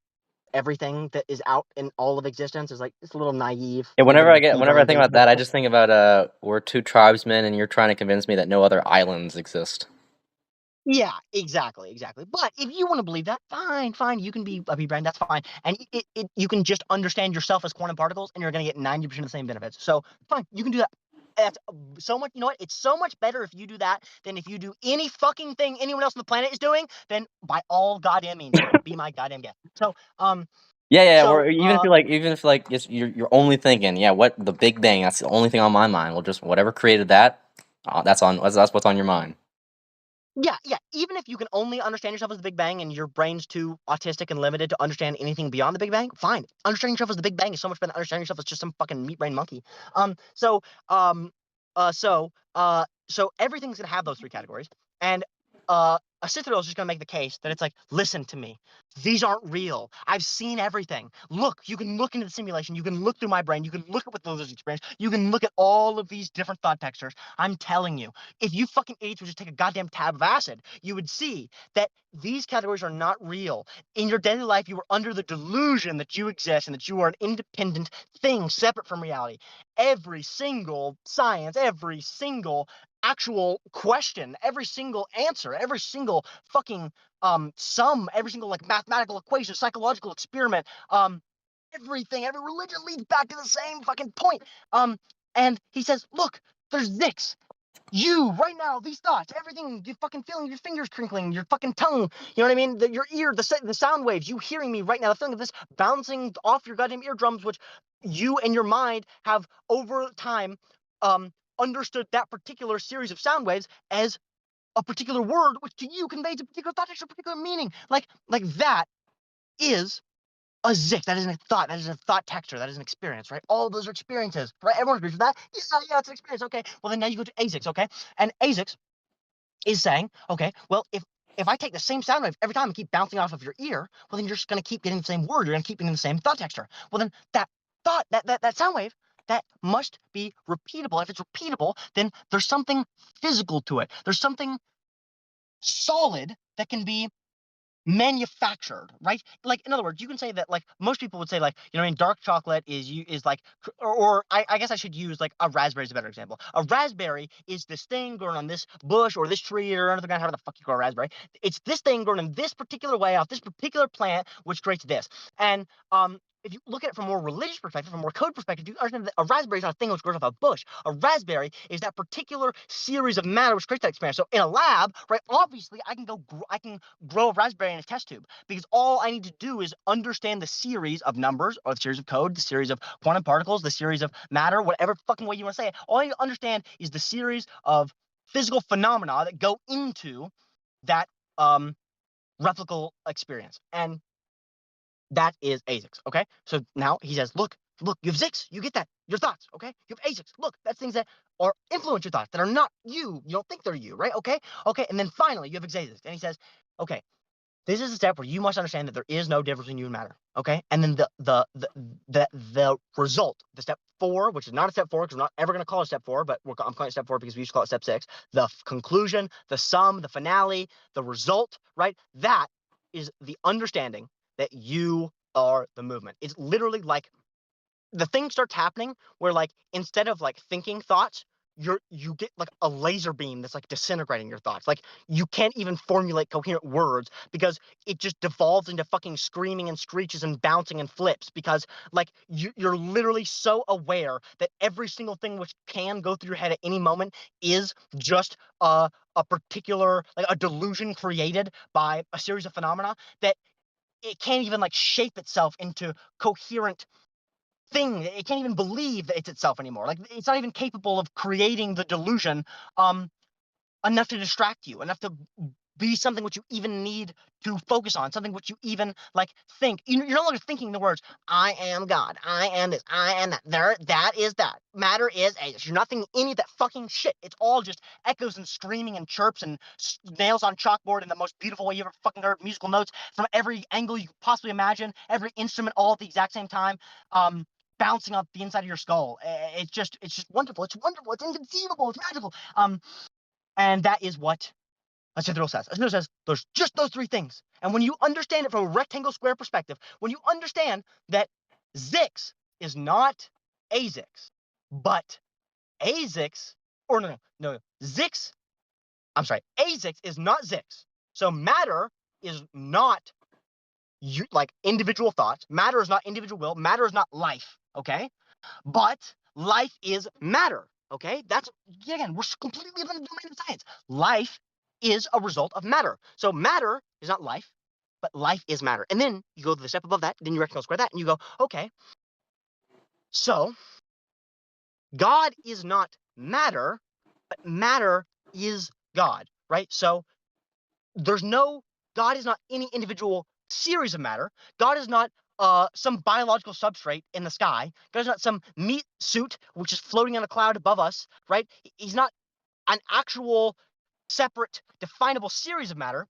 everything that is out in all of existence is like it's a little naive. Yeah, I'm gonna be whenever very I think about that, I vague. just think about we're 2 tribesmen, and you're trying to convince me that no other islands exist. Yeah, exactly. But if you want to believe that, fine. You can be a B brain, that's fine. And you can just understand yourself as quantum particles, and you're going to get 90% of the same benefits. So fine, you can do that. That's so much. You know what? It's so much better if you do that than if you do any fucking thing anyone else on the planet is doing. Then by all goddamn means, be my goddamn guest. So Yeah. so Or even if like you're only thinking, yeah, what the Big Bang? That's the only thing on my mind. Well, just whatever created that, that's what's on your mind. yeah. Even if you can only understand yourself as the Big Bang and your brain's too autistic and limited to understand anything beyond the Big Bang, fine. Understanding yourself as the Big Bang is so much better than understanding yourself as just some fucking meat brain monkey. Um, so everything's gonna have those three categories, and acythrial is just gonna make the case that it's like, listen to me. These aren't real. I've seen everything. Look, you can look into the simulation. You can look through my brain. You can look at what those experience. You can look at all of these different thought textures. I'm telling you, if you fucking idiots would just take a goddamn tab of acid, you would see that these categories are not real. In your daily life, you are under the delusion that you exist and that you are an independent thing separate from reality. Every single science, every single actual question, every single answer, every single fucking sum, every single like mathematical equation, psychological experiment, everything, every religion leads back to the same fucking point. And he says, look, there's this. You right now, these thoughts, everything, you fucking feeling your fingers crinkling, your fucking tongue, you know what I mean? Your ear, the sound waves, you hearing me right now, the feeling of this bouncing off your goddamn eardrums, which you and your mind have over time um understood that particular series of sound waves as a particular word, which to you conveys a particular thought, a particular meaning. Like that is a zik. That is a thought. That is a thought texture. That is an experience, right? All of those are experiences, right? Everyone agrees with that. Yeah, it's an experience. Okay. Well, then now you go to azyx, okay? And azyx is saying, okay, well, if I take the same sound wave every time and keep bouncing off of your ear, well, then you're just going to keep getting the same word. You're going to keep getting the same thought texture. Well, then that thought, that sound wave, that must be repeatable. If it's repeatable, then there's something physical to it. There's something solid that can be manufactured, right? Like in other words, you can say that like most people would say like, you know, what I mean, dark chocolate is like, or I guess I should use like a raspberry is a better example. A raspberry is this thing growing on this bush or this tree or another kind, however the fuck you grow a raspberry. It's this thing growing in this particular way off this particular plant, which creates this. And if you look at it from a more religious perspective, from a more code perspective, you understand that a raspberry is not a thing which grows off a bush. A raspberry is that particular series of matter which creates that experience. So in a lab, right, obviously I can grow a raspberry in a test tube because all I need to do is understand the series of numbers or the series of code, the series of quantum particles, the series of matter, whatever fucking way you want to say it. All I need to understand is the series of physical phenomena that go into that replicable experience. And that is ASICs. Okay. So now he says, look, you have Zix. You get that. Your thoughts. Okay. You have ASICs. Look, that's things that are influence your thoughts that are not you. You don't think they're you, right? Okay. Okay. And then finally, you have xzaayzyx. And he says, okay, this is a step where you must understand that there is no difference between you and matter. Okay. And then the result, the step four, which is not a step four, because we're not ever going to call it step four, but I'm calling it step four because we used to call it step six. The conclusion, the sum, the finale, the result, right? That is the understanding that you are the movement. It's literally like the thing starts happening where like instead of like thinking thoughts, you get like a laser beam that's like disintegrating your thoughts. Like you can't even formulate coherent words because it just devolves into fucking screaming and screeches and bouncing and flips because like you're literally so aware that every single thing which can go through your head at any moment is just a particular like a delusion created by a series of phenomena that it can't even like shape itself into coherent thing. It can't even believe that it's itself anymore. Like it's not even capable of creating the delusion enough to distract you, enough to be something which you even need to focus on, something which you even like think. You're no longer thinking the words, I am God, I am this, I am that. There, that is that. Matter is A's. You're not thinking any of that fucking shit. It's all just echoes and screaming and chirps and nails on chalkboard in the most beautiful way you ever fucking heard, musical notes from every angle you could possibly imagine, every instrument all at the exact same time. Bouncing off the inside of your skull. It's just wonderful. It's wonderful. It's inconceivable. It's magical. And that is what Acythrial says. Acythrial says there's just those three things. And when you understand it from a rectangle square perspective, when you understand that Zix is not Azix, but Azix, or no, Zix I'm sorry, azyx is not zyx. So matter is not like individual thoughts. Matter is not individual will. Matter is not life. Okay, but life is matter. Okay, that's again, we're completely in the domain of science. Life is a result of matter. So matter is not life, but life is matter. And then you go to the step above that, then you rectangle square that, and you go, okay, so God is not matter, but matter is God, right? So God is not any individual series of matter. God is not some biological substrate in the sky. God is not some meat suit which is floating on a cloud above us, right? He's not an actual separate definable series of matter,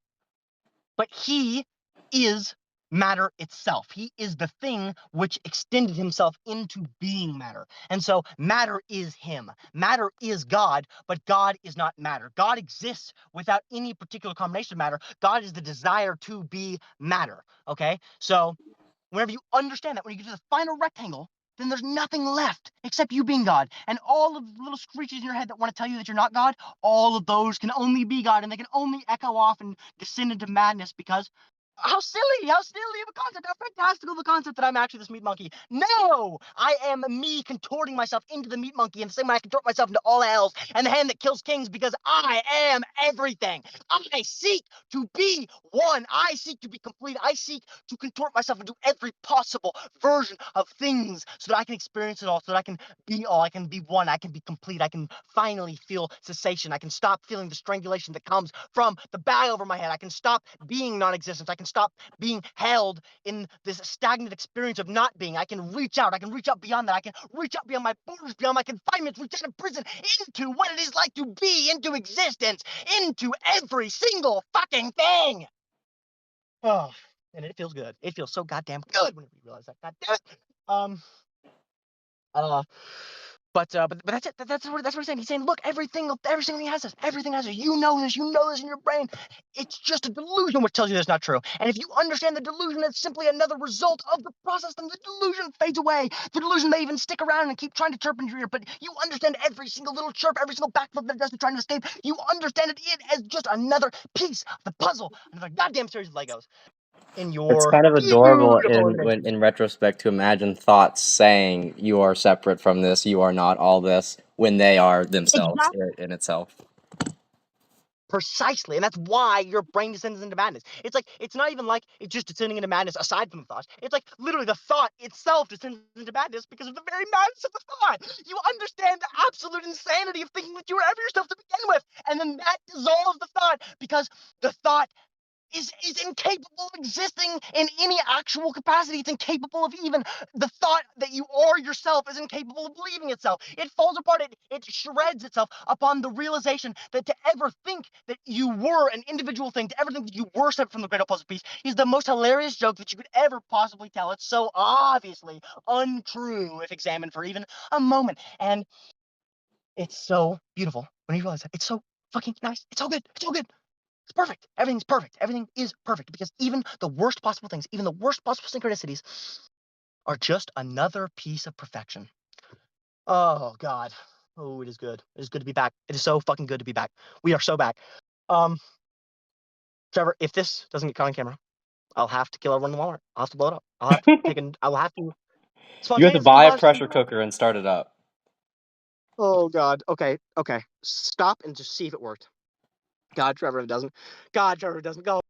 but he is matter itself. He is the thing which extended himself into being matter. And so matter is him. Matter is God, but God is not matter. God exists without any particular combination of matter. God is the desire to be matter. Okay? So whenever you understand that, when you get to the final rectangle, then there's nothing left except you being God. And all of the little screeches in your head that want to tell you that you're not God, all of those can only be God, and they can only echo off and descend into madness because how silly of a concept, how fantastical of a concept that I'm actually this meat monkey. No, I am me contorting myself into the meat monkey in the same way I contort myself into all else and the hand that kills kings because I am everything. I seek to be one. I seek to be complete. I seek to contort myself into every possible version of things so that I can experience it all, so that I can be all, I can be one, I can be complete, I can finally feel cessation, I can stop feeling the strangulation that comes from the bag over my head, I can stop being non-existence, I can stop being held in this stagnant experience of not being, I can reach out beyond that, I can reach out beyond my borders, beyond my confinements, reach out of prison into what it is like to be, into existence, into every single fucking thing. Oh, and it feels good. It feels so goddamn good whenever you realize that. God damn it. Uh, but that's it. That's what he's saying. He's saying, look, every single thing has this. Everything has this. You know this in your brain. It's just a delusion which tells you that's not true. And if you understand the delusion, it's simply another result of the process, then the delusion fades away. The delusion may even stick around and keep trying to chirp in your ear, but you understand every single little chirp, every single backflip that it does to try to escape. You understand it as just another piece of the puzzle, another goddamn series of Legos in It's your kind of adorable beautiful imagination. in retrospect to imagine thoughts saying you are separate from this, you are not all this, when they are themselves Exactly. in itself. Precisely. And that's why your brain descends into madness. It's like, it's not even like it's just descending into madness aside from the thought. It's like literally the thought itself descends into madness because of the very madness of the thought. You understand the absolute insanity of thinking that you were ever yourself to begin with. And then that dissolves the thought because the thought is incapable of existing in any actual capacity. It's incapable of even the thought that you are yourself is incapable of believing itself. It falls apart. It shreds itself upon the realization that to ever think that you were an individual thing, to ever think that you were separate from the greater puzzle piece is the most hilarious joke that you could ever possibly tell. It's so obviously untrue if examined for even a moment. And it's so beautiful when you realize that. It's so fucking nice. It's so good. It's so good. It's perfect. Everything's perfect. Everything is perfect because even the worst possible things, even the worst possible synchronicities are just another piece of perfection. Oh, God. Oh, it is good. It is good to be back. It is so fucking good to be back. We are so back. Trevor, if this doesn't get caught on camera, I'll have to kill everyone in Walmart. I'll have to blow it up. I'll have to I'll have to You have to spontaneously buy a combust. pressure cooker and start it up. Oh, God. Okay. Stop and just see if it worked. God, Trevor, if it doesn't. God, Trevor, if it doesn't. Go.